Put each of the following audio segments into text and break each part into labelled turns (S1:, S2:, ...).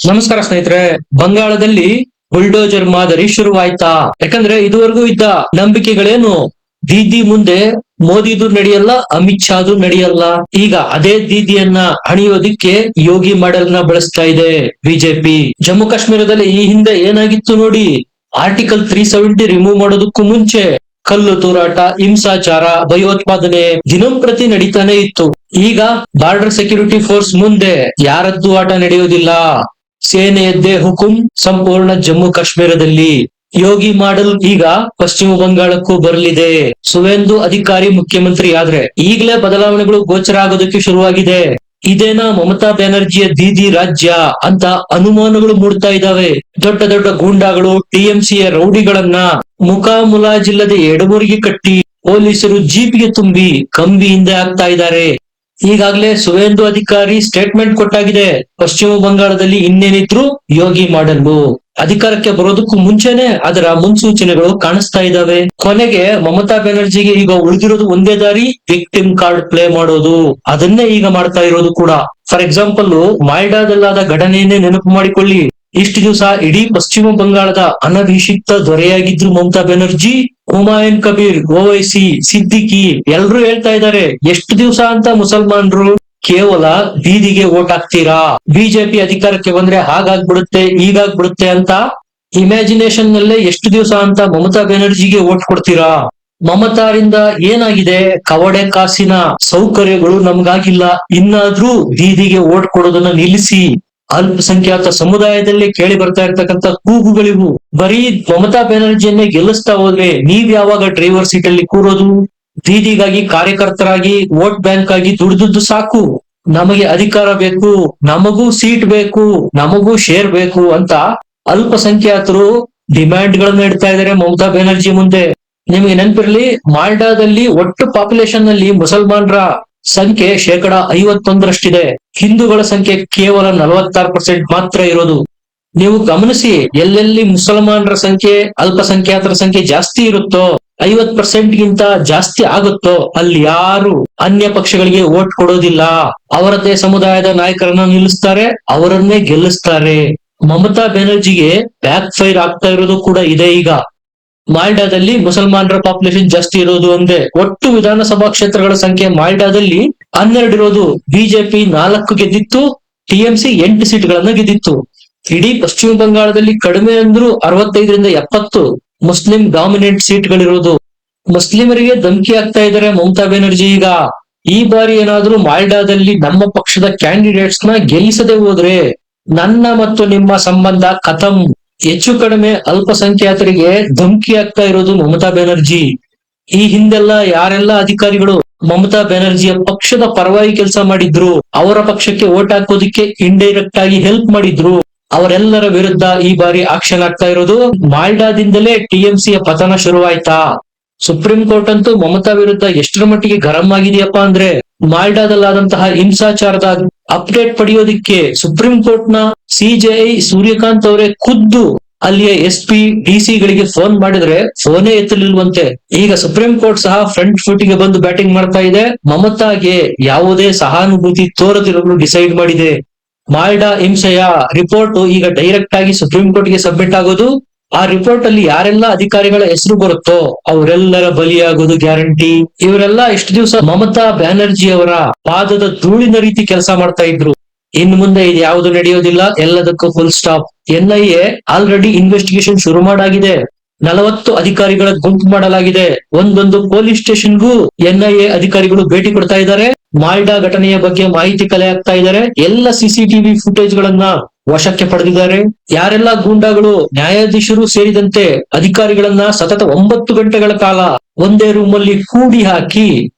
S1: ನಮಸ್ಕಾರ ಸ್ನೇಹಿತರೆ. ಬಂಗಾಳದಲ್ಲಿ ಬುಲ್ಡೋಜರ್ ಮಾದರಿ ಶುರುವಾಯ್ತಾ? ಯಾಕಂದ್ರೆ ಇದುವರೆಗೂ ಇದ್ದ ನಂಬಿಕೆಗಳೇನು, ದೀದಿ ಮುಂದೆ ಮೋದಿದು ನಡೆಯಲ್ಲ, ಅಮಿತ್ ಶಾದು ನಡೆಯಲ್ಲ. ಈಗ ಅದೇ ದೀದಿಯನ್ನ ಹಣಿಯೋದಿಕ್ಕೆ ಯೋಗಿ ಮಾಡೆಲ್ ನ ಬಳಸ್ತಾ ಇದೆ ಬಿಜೆಪಿ. ಜಮ್ಮು ಕಾಶ್ಮೀರದಲ್ಲಿ ಈ ಹಿಂದೆ ಏನಾಗಿತ್ತು ನೋಡಿ, ಆರ್ಟಿಕಲ್ 370 ರಿಮೂವ್ ಮಾಡೋದಕ್ಕೂ ಮುಂಚೆ ಕಲ್ಲು ತೂರಾಟ, ಹಿಂಸಾಚಾರ, ಭಯೋತ್ಪಾದನೆ ದಿನಂಪ್ರತಿ ನಡೀತಾನೆ ಇತ್ತು. ಈಗ ಬಾರ್ಡರ್ ಸೆಕ್ಯೂರಿಟಿ ಫೋರ್ಸ್ ಮುಂದೆ ಯಾರದ್ದು ಆಟ ನಡೆಯೋದಿಲ್ಲ. ಸೇನೆಯದ್ದೇ ಹುಕುಂ ಸಂಪೂರ್ಣ ಜಮ್ಮು ಕಾಶ್ಮೀರದಲ್ಲಿ. ಯೋಗಿ ಮಾಡೆಲ್ ಈಗ ಪಶ್ಚಿಮ ಬಂಗಾಳಕ್ಕೂ ಬರಲಿದೆ. ಸುವೇಂದು ಅಧಿಕಾರಿ ಮುಖ್ಯಮಂತ್ರಿ ಆದ್ರೆ ಈಗಲೇ ಬದಲಾವಣೆಗಳು ಗೋಚರ ಆಗೋದಕ್ಕೆ ಶುರುವಾಗಿದೆ. ಇದೇನಾ ಮಮತಾ ಬ್ಯಾನರ್ಜಿಯ ದೀದಿ ರಾಜ್ಯ ಅಂತ ಅನುಮಾನಗಳು ಮೂಡ್ತಾ ಇದ್ದಾವೆ. ದೊಡ್ಡ ದೊಡ್ಡ ಗೂಂಡಾಗಳು ಟಿಎಂಸಿಯ ರೌಡಿಗಳನ್ನ ಮುಖಾಮುಲಾಜಿಲ್ಲದೆ ಎಡಮುರಿಗೆ ಕಟ್ಟಿ ಪೊಲೀಸರು ಜೀಪಿಗೆ ತುಂಬಿ ಕಂಬಿಯಿಂದ ಹಾಕ್ತಾ ಇದ್ದಾರೆ. ಈಗಾಗಲೇ ಸುವೇಂದು ಅಧಿಕಾರಿ ಸ್ಟೇಟ್ಮೆಂಟ್ ಕೊಟ್ಟಾಗಿದೆ, ಪಶ್ಚಿಮ ಬಂಗಾಳದಲ್ಲಿ ಇನ್ನೇನಿದ್ರು ಯೋಗಿ ಮಾಡೆಲ್ ಅಧಿಕಾರಕ್ಕೆ ಬರೋದಕ್ಕೂ ಮುಂಚೆನೆ ಅದರ ಮುನ್ಸೂಚನೆಗಳು ಕಾಣಿಸ್ತಾ ಇದ್ದಾವೆ. ಕೊನೆಗೆ ಮಮತಾ ಬ್ಯಾನರ್ಜಿಗೆ ಈಗ ಉಳಿದಿರೋದು ಒಂದೇ ದಾರಿ, ವಿಕ್ಟಿಮ್ ಕಾರ್ಡ್ ಪ್ಲೇ ಮಾಡೋದು. ಅದನ್ನೇ ಈಗ ಮಾಡ್ತಾ ಇರೋದು ಕೂಡ. ಫಾರ್ ಎಕ್ಸಾಂಪಲ್, ಮಾಲ್ಡಾದಲ್ಲಾದ ಘಟನೆಯನ್ನೇ ನೆನಪು ಮಾಡಿಕೊಳ್ಳಿ. ಇಷ್ಟು ದಿವಸ ಇಡೀ ಪಶ್ಚಿಮ ಬಂಗಾಳದ ಅನಭಿಷಿಕ್ತ ದೊರೆಯಾಗಿದ್ರು ಮಮತಾ ಬ್ಯಾನರ್ಜಿ. ಹುಮಾಯೂನ್ ಕಬೀರ್, ಓವೈಸಿ, ಸಿದ್ದಿಕಿ ಎಲ್ರು ಹೇಳ್ತಾ ಇದ್ದಾರೆ, ಎಷ್ಟು ದಿವಸ ಅಂತ ಮುಸಲ್ಮಾನರು ಕೇವಲ ಬೀದಿಗೆ ವೋಟ್ ಹಾಕ್ತೀರಾ, ಬಿಜೆಪಿ ಅಧಿಕಾರಕ್ಕೆ ಬಂದ್ರೆ ಹಾಗಾಗ್ಬಿಡುತ್ತೆ ಹೀಗಾಗ್ಬಿಡುತ್ತೆ ಅಂತ ಇಮ್ಯಾಜಿನೇಷನ್ ನಲ್ಲೇ ಎಷ್ಟು ದಿವಸ ಅಂತ ಮಮತಾ ಬ್ಯಾನರ್ಜಿಗೆ ವೋಟ್ ಕೊಡ್ತೀರಾ? ಮಮತಾರಿಂದ ಏನಾಗಿದೆ? ಕವಡೆ ಕಾಸಿನ ಸೌಕರ್ಯಗಳು ನಮ್ಗಾಗಿಲ್ಲ, ಇನ್ನಾದ್ರೂ ಬೀದಿಗೆ ವೋಟ್ ಕೊಡೋದನ್ನ ನಿಲ್ಲಿಸಿ. ಅಲ್ಪಸಂಖ್ಯಾತ ಸಮುದಾಯದಲ್ಲಿ ಕೇಳಿ ಬರ್ತಾ ಇರ್ತಕ್ಕಂಥ ಕೂಗುಗಳಿವು. ಬರೀ ಮಮತಾ ಬ್ಯಾನರ್ಜಿಯನ್ನೇ ಗೆಲ್ಲಿಸ್ತಾ ಹೋದ್ರೆ ನೀವ್ ಯಾವಾಗ ಡ್ರೈವರ್ ಸೀಟ್ ಅಲ್ಲಿ ಕೂರೋದು? ಬೀದಿಗಾಗಿ ಕಾರ್ಯಕರ್ತರಾಗಿ ವೋಟ್ ಬ್ಯಾಂಕ್ ಆಗಿ ದುಡಿದದ್ದು ಸಾಕು, ನಮಗೆ ಅಧಿಕಾರ ಬೇಕು, ನಮಗೂ ಸೀಟ್ ಬೇಕು, ನಮಗೂ ಶೇರ್ ಬೇಕು ಅಂತ ಅಲ್ಪಸಂಖ್ಯಾತರು ಡಿಮ್ಯಾಂಡ್ ಗಳನ್ನ ಇಡ್ತಾ ಇದ್ದಾರೆ ಮಮತಾ ಬ್ಯಾನರ್ಜಿ ಮುಂದೆ. ನಿಮಗೆ ನೆನಪಿರ್ಲಿ, ಮಾಲ್ಡಾದಲ್ಲಿ ಒಟ್ಟು ಪಾಪ್ಯುಲೇಷನ್ ನಲ್ಲಿ ಮುಸಲ್ಮಾನರ ಸಂಖ್ಯೆ 51%ರಷ್ಟಿದೆ. ಹಿಂದೂಗಳ ಸಂಖ್ಯೆ ಕೇವಲ 46% ಮಾತ್ರ ಇರೋದು. ನೀವು ಗಮನಿಸಿ, ಎಲ್ಲೆಲ್ಲಿ ಮುಸಲ್ಮಾನರ ಸಂಖ್ಯೆ, ಅಲ್ಪಸಂಖ್ಯಾತರ ಸಂಖ್ಯೆ ಜಾಸ್ತಿ ಇರುತ್ತೋ, 50% ಗಿಂತ ಜಾಸ್ತಿ ಆಗುತ್ತೋ, ಅಲ್ಲಿ ಯಾರು ಅನ್ಯ ಪಕ್ಷಗಳಿಗೆ ವೋಟ್ ಕೊಡೋದಿಲ್ಲ. ಅವರದ್ದೇ ಸಮುದಾಯದ ನಾಯಕರನ್ನ ನಿಲ್ಲಿಸ್ತಾರೆ, ಅವರನ್ನೇ ಗೆಲ್ಲಿಸ್ತಾರೆ. ಮಮತಾ ಬ್ಯಾನರ್ಜಿಗೆ ಬ್ಯಾಕ್ ಫೈರ್ ಆಗ್ತಾ ಇರೋದು ಕೂಡ ಇದೆ. ಈಗ ಮಾಲ್ಡಾದಲ್ಲಿ ಮುಸಲ್ಮಾನರ ಪಾಪ್ಯುಲೇಷನ್ ಜಾಸ್ತಿ ಇರೋದು ಒಂದೇ. ಒಟ್ಟು ವಿಧಾನಸಭಾ ಕ್ಷೇತ್ರಗಳ ಸಂಖ್ಯೆ ಮಾಲ್ಡಾದಲ್ಲಿ 12 ಇರೋದು. ಬಿಜೆಪಿ 4 ಗೆದ್ದಿತ್ತು, ಟಿಎಂಸಿ 8 ಸೀಟ್ಗಳನ್ನ ಗೆದ್ದಿತ್ತು. ಇಡೀ ಪಶ್ಚಿಮ ಬಂಗಾಳದಲ್ಲಿ ಕಡಿಮೆ ಅಂದ್ರೂ 65ರಿಂದ 70 ಮುಸ್ಲಿಂ ಡಾಮಿನೆಂಟ್ ಸೀಟ್ಗಳಿರೋದು. ಮುಸ್ಲಿಮರಿಗೆ ಧಮಕಿ ಆಗ್ತಾ ಇದ್ದಾರೆ ಮಮತಾ ಬ್ಯಾನರ್ಜಿ. ಈಗ ಈ ಬಾರಿ ಏನಾದ್ರೂ ಮಾಲ್ಡಾದಲ್ಲಿ ನಮ್ಮ ಪಕ್ಷದ ಕ್ಯಾಂಡಿಡೇಟ್ಸ್ ನ ಗೆಲ್ಲಿಸದೆ ಹೋದ್ರೆ ನನ್ನ ಮತ್ತು ನಿಮ್ಮ ಸಂಬಂಧ ಖತಮ್. ಹೆಚ್ಚು ಕಡಿಮೆ ಅಲ್ಪಸಂಖ್ಯಾತರಿಗೆ ಧಮಕಿ ಆಗ್ತಾ ಇರೋದು ಮಮತಾ ಬ್ಯಾನರ್ಜಿ. ಈ ಹಿಂದೆಲ್ಲ ಯಾರೆಲ್ಲ ಅಧಿಕಾರಿಗಳು ಮಮತಾ ಬ್ಯಾನರ್ಜಿಯ ಪಕ್ಷದ ಪರವಾಗಿ ಕೆಲಸ ಮಾಡಿದ್ರು, ಅವರ ಪಕ್ಷಕ್ಕೆ ವೋಟ್ ಹಾಕೋದಿಕ್ಕೆ ಇಂಡೈರೆಕ್ಟ್ ಆಗಿ ಹೆಲ್ಪ್ ಮಾಡಿದ್ರು, ಅವರೆಲ್ಲರ ವಿರುದ್ಧ ಈ ಬಾರಿ ಆಕ್ಷನ್ ಆಗ್ತಾ ಇರೋದು. ಮಾಲ್ಡಾದಿಂದಲೇ ಟಿಎಂಸಿಯ ಪತನ ಶುರುವಾಯ್ತಾ? ಸುಪ್ರೀಂ ಕೋರ್ಟ್ ಅಂತೂ ಮಮತಾ ವಿರುದ್ಧ ಎಷ್ಟರ ಮಟ್ಟಿಗೆ ಗರಂ ಆಗಿದೆಯಪ್ಪ ಅಂದ್ರೆ, ಮಾಲ್ಡಾದಲ್ಲಾದಂತಹ ಹಿಂಸಾಚಾರದ ಅಪ್ಡೇಟ್ ಪಡೆಯೋದಿಕ್ಕೆ ಸುಪ್ರೀಂ ಕೋರ್ಟ್ ನ ಸಿಜೆಐ ಸೂರ್ಯಕಾಂತ್ ಅವರೇ ಖುದ್ದು ಅಲ್ಲಿಯ SP DC ಗಳಿಗೆ ಫೋನ್ ಮಾಡಿದ್ರೆ ಫೋನೇ ಎತ್ತಲಿಲ್ವಂತೆ. ಈಗ ಸುಪ್ರೀಂ ಕೋರ್ಟ್ ಸಹ ಫ್ರಂಟ್ ಫುಟ್ ಗೆ ಬಂದು ಬ್ಯಾಟಿಂಗ್ ಮಾಡ್ತಾ ಇದೆ. ಮಮತಾಗೆ ಯಾವುದೇ ಸಹಾನುಭೂತಿ ತೋರದಿರಲು ಡಿಸೈಡ್ ಮಾಡಿದೆ. ಮಾಲ್ಡಾ ಹಿಂಸೆಯ ರಿಪೋರ್ಟ್ ಈಗ ಡೈರೆಕ್ಟ್ ಆಗಿ ಸುಪ್ರೀಂ ಕೋರ್ಟ್ ಗೆ ಸಬ್ಮಿಟ್ ಆಗೋದು. ಆ ರಿಪೋರ್ಟ್ ಅಲ್ಲಿ ಯಾರೆಲ್ಲ ಅಧಿಕಾರಿಗಳ ಹೆಸರು ಬರುತ್ತೋ ಅವರೆಲ್ಲರ ಬಲಿಯಾಗೋದು ಗ್ಯಾರಂಟಿ. ಇವರೆಲ್ಲ ಇಷ್ಟು ದಿವಸ ಮಮತಾ ಬ್ಯಾನರ್ಜಿ ಅವರ ಪಾದದ ಧೂಳಿನ ರೀತಿ ಕೆಲಸ ಮಾಡ್ತಾ ಇದ್ರು. ಇನ್ನು ಮುಂದೆ ಇದು ಯಾವುದು ನಡೆಯೋದಿಲ್ಲ, ಎಲ್ಲದಕ್ಕೂ full stop. NIA already investigation ಶುರು ಮಾಡಾಗಿದೆ. 40 ಅಧಿಕಾರಿಗಳ ಗುಂಪು ಮಾಡಲಾಗಿದೆ. ಒಂದೊಂದು ಪೊಲೀಸ್ ಸ್ಟೇಷನ್ಗೂ NIA ಅಧಿಕಾರಿಗಳು ಭೇಟಿ ಕೊಡ್ತಾ ಇದ್ದಾರೆ. ಮಾಲ್ಡಾ ಘಟನೆಯ ಬಗ್ಗೆ ಮಾಹಿತಿ ಕಲೆ ಹಾಕ್ತಾ ಇದ್ದಾರೆ. ಎಲ್ಲ CCTV ಫುಟೇಜ್ ಗಳನ್ನ ವಶಕ್ಕೆ ಪಡೆದಿದ್ದಾರೆ. ಯಾರೆಲ್ಲ ಗೂಂಡಾಗಳು ನ್ಯಾಯಾಧೀಶರು ಸೇರಿದಂತೆ ಅಧಿಕಾರಿಗಳನ್ನ ಸತತ 9 ಗಂಟೆಗಳ ಕಾಲ ಒಂದೇ ರೂಮ್ ಅಲ್ಲಿ ಕೂಡಿ ಹಾಕಿ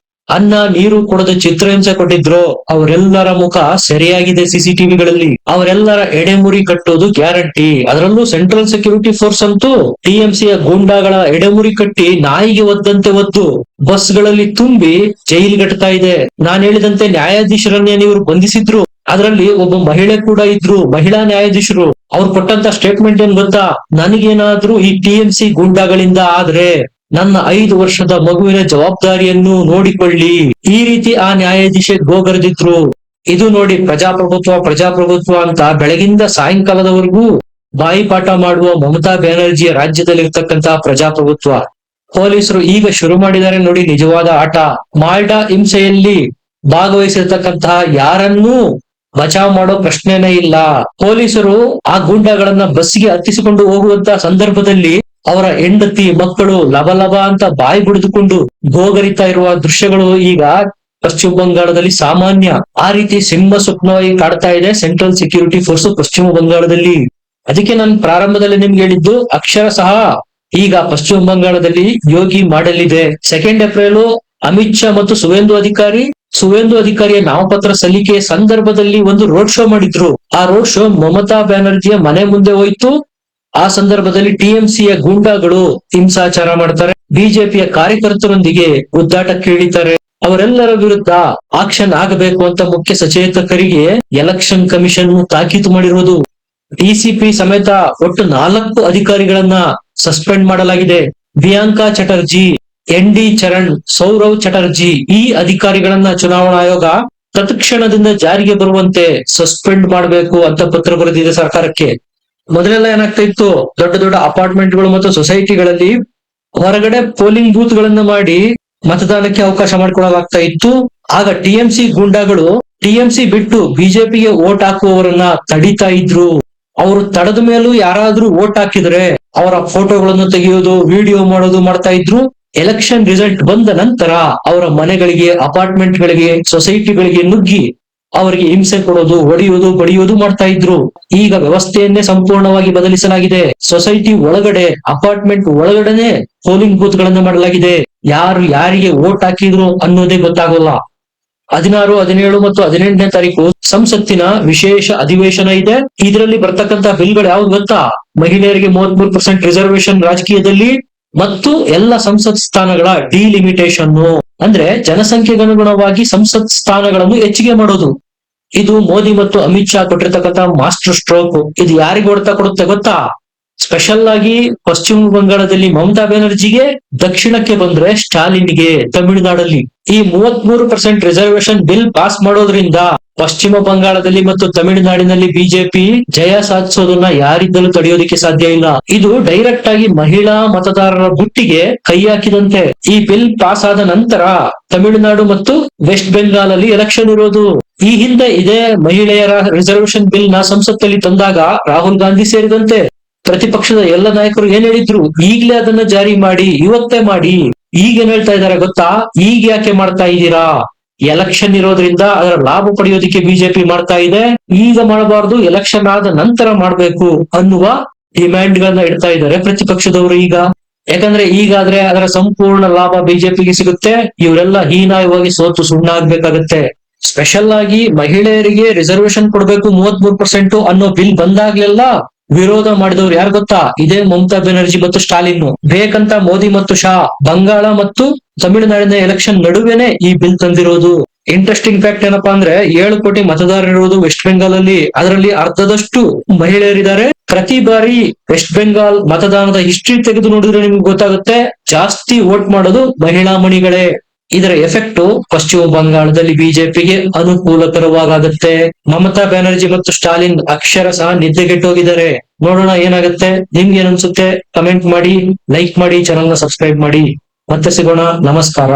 S1: ಅನ್ನ ನೀರು ಕೊಡದ ಚಿತ್ರಹಿಂಸೆ ಕೊಟ್ಟಿದ್ರು, ಅವರೆಲ್ಲರ ಮುಖ ಸೆರೆಯಾಗಿದೆ CCTVಗಳಲ್ಲಿ. ಅವರೆಲ್ಲರ ಎಡೆಮುರಿ ಕಟ್ಟೋದು ಗ್ಯಾರಂಟಿ. ಅದರಲ್ಲೂ ಸೆಂಟ್ರಲ್ ಸೆಕ್ಯೂರಿಟಿ ಫೋರ್ಸ್ ಅಂತೂ ಟಿಎಂಸಿಯ ಗೂಂಡಾಗಳ ಎಡೆಮುರಿ ಕಟ್ಟಿ ನಾಯಿಗೆ ಒದ್ದಂತೆ ಒದ್ದು ಬಸ್ಗಳಲ್ಲಿ ತುಂಬಿ ಜೈಲ್ಗಟ್ತಾ ಇದೆ. ನಾನ್ ಹೇಳಿದಂತೆ ನ್ಯಾಯಾಧೀಶರನ್ನೇ ಇವರು ಬಂಧಿಸಿದ್ರು. ಅದರಲ್ಲಿ ಒಬ್ಬ ಮಹಿಳೆ ಕೂಡ ಇದ್ರು, ಮಹಿಳಾ ನ್ಯಾಯಾಧೀಶರು. ಅವ್ರು ಕೊಟ್ಟಂತ ಸ್ಟೇಟ್ಮೆಂಟ್ ಏನ್ ಗೊತ್ತಾ? ನನಗೇನಾದ್ರೂ ಈ ಟಿಎಂಸಿ ಗೂಂಡಾಗಳಿಂದ ಆದ್ರೆ ನನ್ನ 5 ವರ್ಷದ ಮಗುವಿನ ಜವಾಬ್ದಾರಿಯನ್ನು ನೋಡಿಕೊಳ್ಳಿ, ಈ ರೀತಿ ಆ ನ್ಯಾಯಾಧೀಶ ಗೋಗರೆದಿದ್ರು. ಇದು ನೋಡಿ ಪ್ರಜಾಪ್ರಭುತ್ವ ಪ್ರಜಾಪ್ರಭುತ್ವ ಅಂತ ಬೆಳಗಿಂದ ಸಾಯಂಕಾಲದವರೆಗೂ ಬಾಯಿ ಪಾಠ ಮಾಡುವ ಮಮತಾ ಬ್ಯಾನರ್ಜಿಯ ರಾಜ್ಯದಲ್ಲಿರ್ತಕ್ಕಂತಹ ಪ್ರಜಾಪ್ರಭುತ್ವ. ಪೊಲೀಸರು ಈಗ ಶುರು ಮಾಡಿದ್ದಾರೆ ನೋಡಿ ನಿಜವಾದ ಆಟ. ಮಾಲ್ಡಾ ಹಿಂಸೆಯಲ್ಲಿ ಭಾಗವಹಿಸಿರ್ತಕ್ಕಂತಹ ಯಾರನ್ನೂ ಬಚಾವ್ ಮಾಡೋ ಪ್ರಶ್ನೆನೇ ಇಲ್ಲ. ಪೊಲೀಸರು ಆ ಗೂಂಡಾಗಳನ್ನ ಬಸ್ಗೆ ಹತ್ತಿಸಿಕೊಂಡು ಹೋಗುವಂತ ಸಂದರ್ಭದಲ್ಲಿ ಅವರ ಹೆಂಡತಿ ಮಕ್ಕಳು ಲಬಲಬ ಅಂತ ಬಾಯಿ ಬಿಡಿದುಕೊಂಡು ಗೋಗರಿತಾ ಇರುವ ದೃಶ್ಯಗಳು ಈಗ ಪಶ್ಚಿಮ ಬಂಗಾಳದಲ್ಲಿ ಸಾಮಾನ್ಯ. ಆ ರೀತಿ ಸಿಂಹ ಸ್ವಪ್ನವಾಗಿ ಕಾಡ್ತಾ ಇದೆ ಸೆಂಟ್ರಲ್ ಸೆಕ್ಯೂರಿಟಿ ಫೋರ್ಸ್ ಪಶ್ಚಿಮ ಬಂಗಾಳದಲ್ಲಿ. ಅದಕ್ಕೆ ನಾನು ಪ್ರಾರಂಭದಲ್ಲಿ ನಿಮ್ಗೆ ಹೇಳಿದ್ದು ಅಕ್ಷರಶಃ ಈಗ ಪಶ್ಚಿಮ ಬಂಗಾಳದಲ್ಲಿ ಯೋಗಿ ಮಾಡಲಿದೆ. 2 ಏಪ್ರಿಲ್ ಅಮಿತ್ ಶಾ ಮತ್ತು ಸುವೇಂದು ಅಧಿಕಾರಿಯ ನಾಮಪತ್ರ ಸಲ್ಲಿಕೆಯ ಸಂದರ್ಭದಲ್ಲಿ ಒಂದು ರೋಡ್ ಶೋ ಮಾಡಿದ್ರು. ಆ ರೋಡ್ ಶೋ ಮಮತಾ ಬ್ಯಾನರ್ಜಿಯ ಮನೆ ಮುಂದೆ ಹೋಯ್ತು. ಆ ಸಂದರ್ಭದಲ್ಲಿ ಟಿಎಂಸಿಯ ಗೂಂಡಾಗಳು ಹಿಂಸಾಚಾರ ಮಾಡ್ತಾರೆ, ಬಿಜೆಪಿಯ ಕಾರ್ಯಕರ್ತರೊಂದಿಗೆ ಗುದ್ದಾಟಕ್ಕೆ ಇಳಿತಾರೆ. ಅವರೆಲ್ಲರ ವಿರುದ್ಧ ಆಕ್ಷನ್ ಆಗಬೇಕು ಅಂತ ಮುಖ್ಯ ಸಚೇತಕರಿಗೆ ಎಲೆಕ್ಷನ್ ಕಮಿಷನ್ ತಾಕೀತು ಮಾಡಿರುವುದು. ಡಿಸಿಪಿ ಸಮೇತ ಒಟ್ಟು 4 ಅಧಿಕಾರಿಗಳನ್ನ ಸಸ್ಪೆಂಡ್ ಮಾಡಲಾಗಿದೆ. ಪ್ರಿಯಾಂಕಾ ಚಟರ್ಜಿ, ಎನ್.ಡಿ. ಚರಣ್, ಸೌರವ್ ಚಟರ್ಜಿ ಈ ಅಧಿಕಾರಿಗಳನ್ನ ಚುನಾವಣಾ ಆಯೋಗ ತತ್ಕ್ಷಣದಿಂದ ಜಾರಿಗೆ ಬರುವಂತೆ ಸಸ್ಪೆಂಡ್ ಮಾಡಬೇಕು ಅಂತ ಪತ್ರ ಬರೆದಿದೆ ಸರ್ಕಾರಕ್ಕೆ. ಮೊದಲೆಲ್ಲ ಏನಾಗ್ತಾ ಇತ್ತು, ದೊಡ್ಡ ದೊಡ್ಡ ಅಪಾರ್ಟ್ಮೆಂಟ್ಗಳು ಮತ್ತು ಸೊಸೈಟಿಗಳಲ್ಲಿ ಹೊರಗಡೆ ಪೋಲಿಂಗ್ ಬೂತ್ ಗಳನ್ನ ಮಾಡಿ ಮತದಾನಕ್ಕೆ ಅವಕಾಶ ಮಾಡಿಕೊಡಲಾಗ್ತಾ ಇತ್ತು. ಆಗ ಟಿಎಂಸಿ ಗೂಂಡಾಗಳು ಟಿಎಂಸಿ ಬಿಟ್ಟು ಬಿಜೆಪಿಗೆ ವೋಟ್ ಹಾಕುವವರನ್ನ ತಡಿತಾ ಇದ್ರು. ಅವರು ತಡೆದ ಮೇಲೂ ಯಾರಾದ್ರೂ ವೋಟ್ ಹಾಕಿದ್ರೆ ಅವರ ಫೋಟೋಗಳನ್ನು ತೆಗೆಯೋದು, ವಿಡಿಯೋ ಮಾಡೋದು ಮಾಡ್ತಾ ಇದ್ರು. ಎಲೆಕ್ಷನ್ ರಿಸಲ್ಟ್ ಬಂದ ನಂತರ ಅವರ ಮನೆಗಳಿಗೆ, ಅಪಾರ್ಟ್ಮೆಂಟ್ ಗಳಿಗೆ, ಸೊಸೈಟಿಗಳಿಗೆ ನುಗ್ಗಿ ಅವರಿಗೆ ಹಿಂಸೆ ಕೊಡೋದು, ಹೊಡೆಯೋದು, ಬಡಿಯೋದು ಮಾಡ್ತಾ ಇದ್ರು. ಈಗ ವ್ಯವಸ್ಥೆಯನ್ನೇ ಸಂಪೂರ್ಣವಾಗಿ ಬದಲಿಸಲಾಗಿದೆ. ಸೊಸೈಟಿ ಒಳಗಡೆ, ಅಪಾರ್ಟ್ಮೆಂಟ್ ಒಳಗಡೆನೆ ಪೋಲಿಂಗ್ ಬೂತ್ ಗಳನ್ನ ಮಾಡಲಾಗಿದೆ. ಯಾರು ಯಾರಿಗೆ ವೋಟ್ ಹಾಕಿದ್ರು ಅನ್ನೋದೇ ಗೊತ್ತಾಗೋಲ್ಲ. 16, 17 ಮತ್ತು 18ನೇ ತಾರೀಕು ಸಂಸತ್ತಿನ ವಿಶೇಷ ಅಧಿವೇಶನ ಇದೆ. ಇದರಲ್ಲಿ ಬರ್ತಕ್ಕಂತ ಬಿಲ್ಗಳು ಯಾವ್ದು ಗೊತ್ತಾ? ಮಹಿಳೆಯರಿಗೆ 33% ರಿಸರ್ವೇಶನ್ ರಾಜಕೀಯದಲ್ಲಿ ಮತ್ತು ಎಲ್ಲ ಸಂಸತ್ ಸ್ಥಾನಗಳ ಡಿಲಿಮಿಟೇಷನ್, ಅಂದ್ರೆ ಜನಸಂಖ್ಯೆಗನುಗುಣವಾಗಿ ಸಂಸತ್ ಸ್ಥಾನಗಳನ್ನು ಹೆಚ್ಚಿಗೆ ಮಾಡೋದು. ಇದು ಮೋದಿ ಮತ್ತು ಅಮಿತ್ ಶಾ ಕೊಟ್ಟಿರ್ತಕ್ಕಂಥ ಮಾಸ್ಟರ್ ಸ್ಟ್ರೋಕ್. ಇದು ಯಾರಿಗೆ ಹೊಡೆತ ಕೊಡುತ್ತೆ ಗೊತ್ತಾ? ಸ್ಪೆಷಲ್ ಆಗಿ ಪಶ್ಚಿಮ ಬಂಗಾಳದಲ್ಲಿ ಮಮತಾ ಬ್ಯಾನರ್ಜಿಗೆ, ದಕ್ಷಿಣಕ್ಕೆ ಬಂದ್ರೆ ಸ್ಟಾಲಿನ್ಗೆ ತಮಿಳುನಾಡಲ್ಲಿ. ಈ 33% ರಿಸರ್ವೇಶನ್ ಬಿಲ್ ಪಾಸ್ ಮಾಡೋದ್ರಿಂದ ಪಶ್ಚಿಮ ಬಂಗಾಳದಲ್ಲಿ ಮತ್ತು ತಮಿಳುನಾಡಿನಲ್ಲಿ ಬಿಜೆಪಿ ಜಯ ಸಾಧಿಸೋದನ್ನ ಯಾರಿಂದಲೂ ತಡೆಯೋದಿಕ್ಕೆ ಸಾಧ್ಯ ಇಲ್ಲ. ಇದು ಡೈರೆಕ್ಟ್ ಆಗಿ ಮಹಿಳಾ ಮತದಾರರ ಬುಟ್ಟಿಗೆ ಕೈ ಹಾಕಿದಂತೆ. ಈ ಬಿಲ್ ಪಾಸ್ ಆದ ನಂತರ ತಮಿಳುನಾಡು ಮತ್ತು ವೆಸ್ಟ್ ಬೆಂಗಾಲ್ ಅಲ್ಲಿ ಎಲೆಕ್ಷನ್ ಇರೋದು. ಈ ಹಿಂದೆ ಇದೇ ಮಹಿಳೆಯರ ರಿಸರ್ವೇಶನ್ ಬಿಲ್ ನ ಸಂಸತ್ತಲ್ಲಿ ತಂದಾಗ ರಾಹುಲ್ ಗಾಂಧಿ ಸೇರಿದಂತೆ ಪ್ರತಿಪಕ್ಷದ ಎಲ್ಲ ನಾಯಕರು ಏನ್ ಹೇಳಿದ್ರು, ಈಗ್ಲೇ ಅದನ್ನ ಜಾರಿ ಮಾಡಿ, ಇವತ್ತೇ ಮಾಡಿ. ಈಗ ಏನ್ ಹೇಳ್ತಾ ಇದಾರೆ ಗೊತ್ತಾ? ಈಗ ಯಾಕೆ ಮಾಡ್ತಾ ಇದ್ದೀರಾ? ಎಲೆಕ್ಷನ್ ಇರೋದ್ರಿಂದ ಅದರ ಲಾಭ ಪಡೆಯೋದಿಕ್ಕೆ ಬಿಜೆಪಿ ಮಾಡ್ತಾ ಇದೆ. ಈಗ ಮಾಡಬಾರ್ದು, ಎಲೆಕ್ಷನ್ ಆದ ನಂತರ ಮಾಡ್ಬೇಕು ಅನ್ನುವ ಡಿಮ್ಯಾಂಡ್ ಗಳನ್ನ ಇಡ್ತಾ ಇದ್ದಾರೆ ಪ್ರತಿಪಕ್ಷದವರು ಈಗ. ಯಾಕಂದ್ರೆ ಈಗಾದ್ರೆ ಅದರ ಸಂಪೂರ್ಣ ಲಾಭ ಬಿಜೆಪಿಗೆ ಸಿಗುತ್ತೆ. ಇವರೆಲ್ಲ ಹೀನಾಯವಾಗಿ ಸೋತು ಸುಣ್ಣ ಆಗ್ಬೇಕಾಗತ್ತೆ. ಸ್ಪೆಷಲ್ ಆಗಿ ಮಹಿಳೆಯರಿಗೆ ರಿಸರ್ವೇಶನ್ ಕೊಡ್ಬೇಕು 33% ಅನ್ನೋ ಬಿಲ್ ಬಂದಾಗ್ಲೆಲ್ಲ ವಿರೋಧ ಮಾಡಿದವರು ಯಾರು ಗೊತ್ತಾ? ಇದೇ ಮಮತಾ ಬ್ಯಾನರ್ಜಿ ಮತ್ತು ಸ್ಟಾಲಿನ್. ಬೇಕಂತ ಮೋದಿ ಮತ್ತು ಶಾ ಬಂಗಾಳ ಮತ್ತು ತಮಿಳುನಾಡಿನ ಎಲೆಕ್ಷನ್ ನಡುವೆನೆ ಈ ಬಿಲ್ ತಂದಿರೋದು. ಇಂಟ್ರೆಸ್ಟಿಂಗ್ ಫ್ಯಾಕ್ಟ್ ಏನಪ್ಪಾ ಅಂದ್ರೆ 7 ಕೋಟಿ ಮತದಾರರಿರುವುದು ವೆಸ್ಟ್ ಬೆಂಗಾಲ್ ಅಲ್ಲಿ. ಅದರಲ್ಲಿ ಅರ್ಧದಷ್ಟು ಮಹಿಳೆಯರಿದ್ದಾರೆ. ಪ್ರತಿ ಬಾರಿ ವೆಸ್ಟ್ ಬೆಂಗಾಲ್ ಮತದಾನದ ಹಿಸ್ಟ್ರಿ ತೆಗೆದು ನೋಡಿದ್ರೆ ನಿಮ್ಗೆ ಗೊತ್ತಾಗುತ್ತೆ, ಜಾಸ್ತಿ ವೋಟ್ ಮಾಡೋದು ಮಹಿಳಾ ಮಣಿಗಳೇ. ಇದರ ಎಫೆಕ್ಟ್ ಪಶ್ಚಿಮ ಬಂಗಾಳದಲ್ಲಿ ಬಿಜೆಪಿಗೆ ಅನುಕೂಲಕರವಾಗುತ್ತೆ. ಮಮತಾ ಬ್ಯಾನರ್ಜಿ ಮತ್ತು ಸ್ಟಾಲಿನ್ ಅಕ್ಷರಶಃ ನಿದ್ದೆಗೆಟ್ಟೋಗಿದ್ದಾರೆ. ನೋಡೋಣ ಏನಾಗುತ್ತೆ. ನಿಮ್ಗೆ ಏನ್ ಅನ್ಸುತ್ತೆ? ಕಮೆಂಟ್ ಮಾಡಿ, ಲೈಕ್ ಮಾಡಿ, ಚಾನಲ್ ನ ಸಬ್ಸ್ಕ್ರೈಬ್ ಮಾಡಿ. ಮತ್ತೆ ಸಿಗೋಣ. ನಮಸ್ಕಾರ.